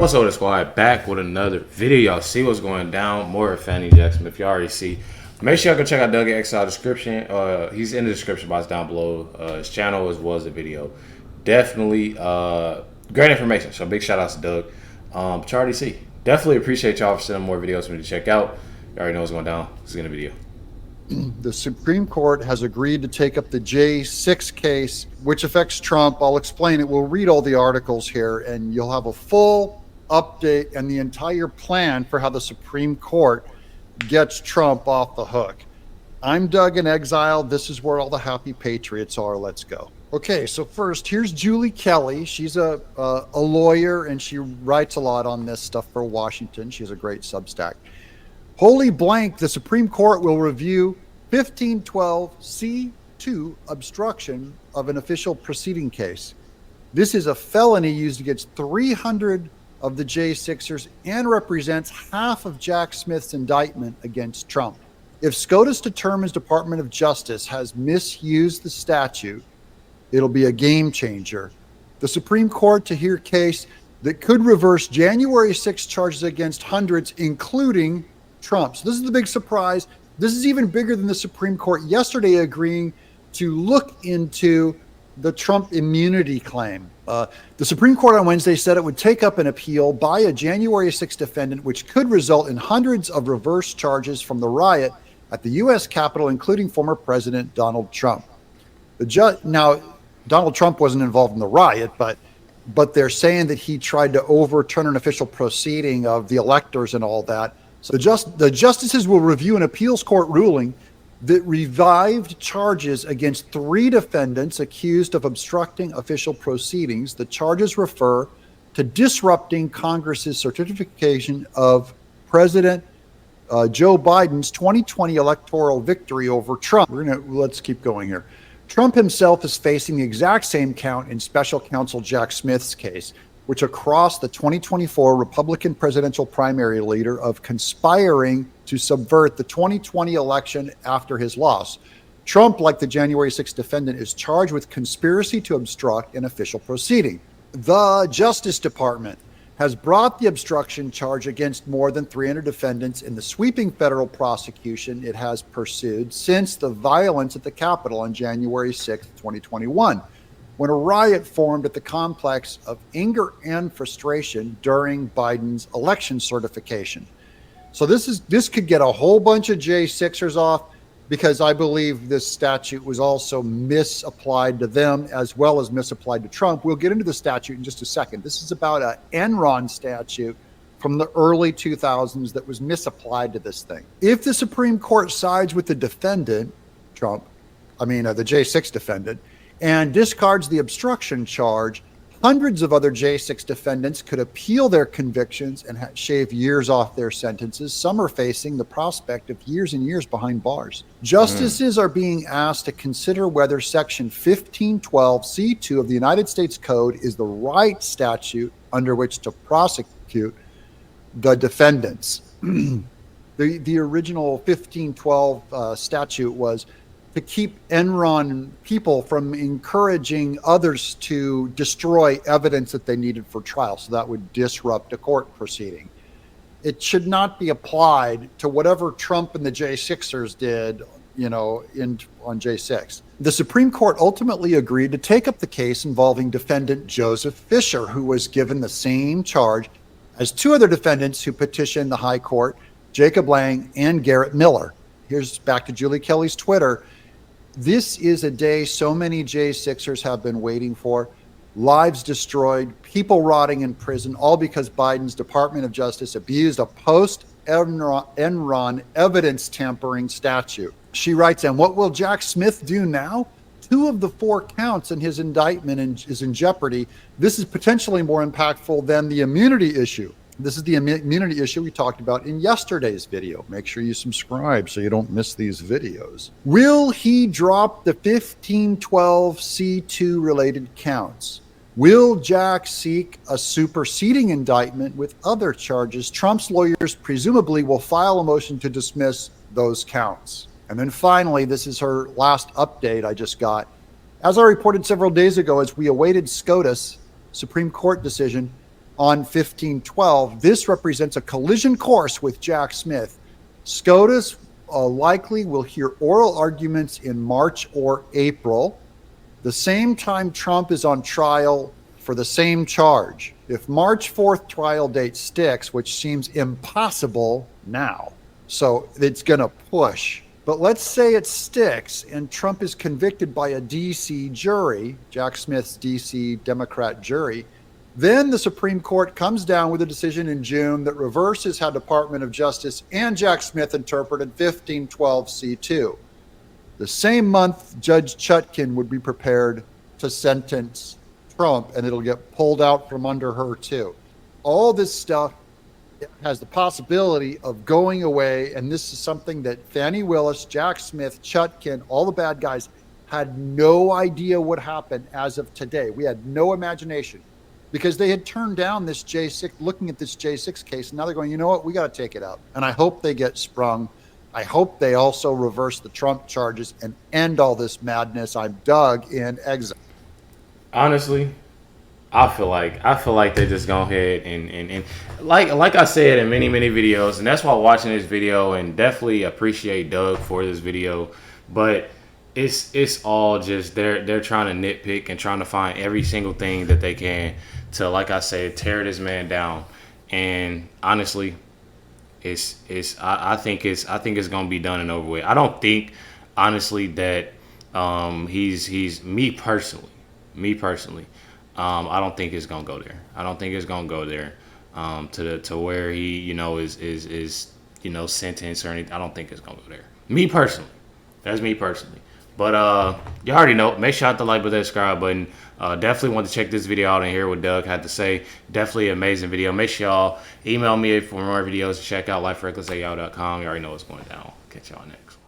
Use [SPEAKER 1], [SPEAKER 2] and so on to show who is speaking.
[SPEAKER 1] What's up, the squad? Back with another video. Y'all see what's going down. More of Fani Jackson. If you already see, make sure y'all go check out Doug Exile description. He's in the description box down below. His channel as well as the video. Definitely great information. So big shout outs to Doug. But you already see. Definitely appreciate y'all for sending more videos for me to check out. You already know what's going down. Let's get in the video.
[SPEAKER 2] The Supreme Court has agreed to take up the J6 case, which affects Trump. I'll explain it. We'll read all the articles here, and you'll have a full update and the entire plan for how the Supreme Court gets Trump off the hook. I'm Doug in Exile. This is where all the happy patriots are. Let's go. Okay, so first, here's Julie Kelly. She's a lawyer, and she writes a lot on this stuff for Washington. She has a great Substack. Holy blank, the Supreme Court will review 1512C2 obstruction of an official proceeding case. This is a felony used against 300 of the J6ers and represents half of Jack Smith's indictment against Trump. If SCOTUS determines Department of Justice has misused the statute, it'll be a game changer. The Supreme Court to hear case that could reverse January 6 charges against hundreds, including Trump. So this is the big surprise. This is even bigger than the Supreme Court yesterday agreeing to look into the Trump immunity claim. The Supreme Court on Wednesday said it would take up an appeal by a January 6 defendant, which could result in hundreds of reverse charges from the riot at the U.S. Capitol, including former President Donald Trump. Now, Donald Trump wasn't involved in the riot, but they're saying that he tried to overturn an official proceeding of the electors and all that. So the justices will review an appeals court ruling that revived charges against 3 defendants accused of obstructing official proceedings. The charges refer to disrupting Congress's certification of President Joe Biden's 2020 electoral victory over Trump. Let's keep going here. Trump himself is facing the exact same count in special counsel Jack Smith's case, which across the 2024 Republican presidential primary leader of conspiring to subvert the 2020 election after his loss. Trump, like the January 6th defendant, is charged with conspiracy to obstruct an official proceeding. The Justice Department has brought the obstruction charge against more than 300 defendants in the sweeping federal prosecution it has pursued since the violence at the Capitol on January 6th, 2021. When a riot formed at the complex of anger and frustration during Biden's election certification. So this could get a whole bunch of J6ers off, because I believe this statute was also misapplied to them as well as misapplied to Trump. We'll get into the statute in just a second. This is about an Enron statute from the early 2000s that was misapplied to this thing. If the Supreme Court sides with the defendant, the J6 defendant, and discards the obstruction charge, hundreds of other J6 defendants could appeal their convictions and shave years off their sentences. Some are facing the prospect of years and years behind bars. Justices are being asked to consider whether Section 1512C2 of the United States Code is the right statute under which to prosecute the defendants. The original 1512 statute was to keep Enron people from encouraging others to destroy evidence that they needed for trial. So that would disrupt a court proceeding. It should not be applied to whatever Trump and the J6ers did, on J6. The Supreme Court ultimately agreed to take up the case involving defendant Joseph Fisher, who was given the same charge as 2 other defendants who petitioned the High Court, Jacob Lang and Garrett Miller. Here's back to Julie Kelly's Twitter. This is a day so many J6ers have been waiting for. Lives destroyed, people rotting in prison, all because Biden's Department of Justice abused a post-Enron evidence tampering statute. She writes, and what will Jack Smith do now? 2 of the 4 counts in his indictment is in jeopardy. This is potentially more impactful than the immunity issue. This is the immunity issue we talked about in yesterday's video. Make sure you subscribe so you don't miss these videos. Will he drop the 1512C2 related counts? Will Jack seek a superseding indictment with other charges? Trump's lawyers presumably will file a motion to dismiss those counts. And then finally, this is her last update I just got. As I reported several days ago, as we awaited SCOTUS Supreme Court decision, on 1512. This represents a collision course with Jack Smith. SCOTUS likely will hear oral arguments in March or April, the same time Trump is on trial for the same charge. If March 4th trial date sticks, which seems impossible now, so it's going to push. But let's say it sticks and Trump is convicted by a D.C. jury, Jack Smith's D.C. Democrat jury, then the Supreme Court comes down with a decision in June that reverses how Department of Justice and Jack Smith interpreted 1512c2. The same month, Judge Chutkan would be prepared to sentence Trump, and it'll get pulled out from under her too. All this stuff has the possibility of going away, and this is something that Fani Willis, Jack Smith, Chutkan, all the bad guys had no idea would happen as of today. We had no imagination because they had turned down this J6, looking at this J6 case, and now they're going, you know what, we got to take it out. And I hope they get sprung. I hope they also reverse the Trump charges and end all this madness. I'm Doug in exile.
[SPEAKER 1] Honestly, I feel like they just go ahead and like I said in many videos, and that's why watching this video, and definitely appreciate Doug for this video, but it's all just they're trying to nitpick and trying to find every single thing that they can to, like I said, tear this man down. And honestly, I think it's gonna be done and over with. I don't think honestly that he's me personally. I don't think it's gonna go there. I don't think it's gonna go there to where he is sentenced or anything. I don't think it's gonna go there. Me personally, that's me personally. But you already know. Make sure to hit the like button, subscribe button. Definitely want to check this video out and hear what Doug had to say. Definitely an amazing video. Make sure y'all email me for more videos. Check out LifeWithRecklezz@yahoo.com. You already know what's going down. Catch y'all next.